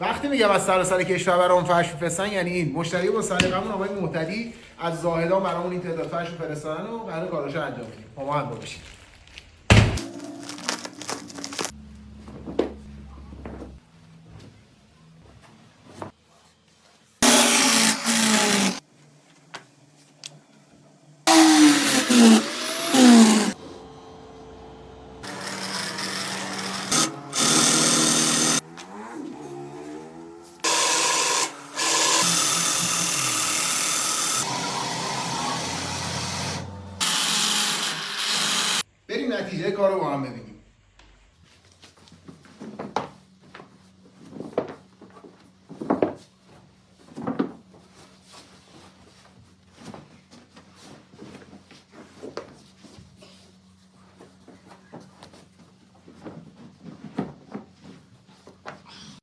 وقتی میگم از سراسر کشور برامون فرش میفرستن یعنی این مشتری با سلیقه‌مون آقای معتدی از زاهدان برامون این تعداد فرش فرستادن و قرار کاراشو انجام بدیم. با ما هم باشید. بریم نتیجه کارو با هم ببینیم.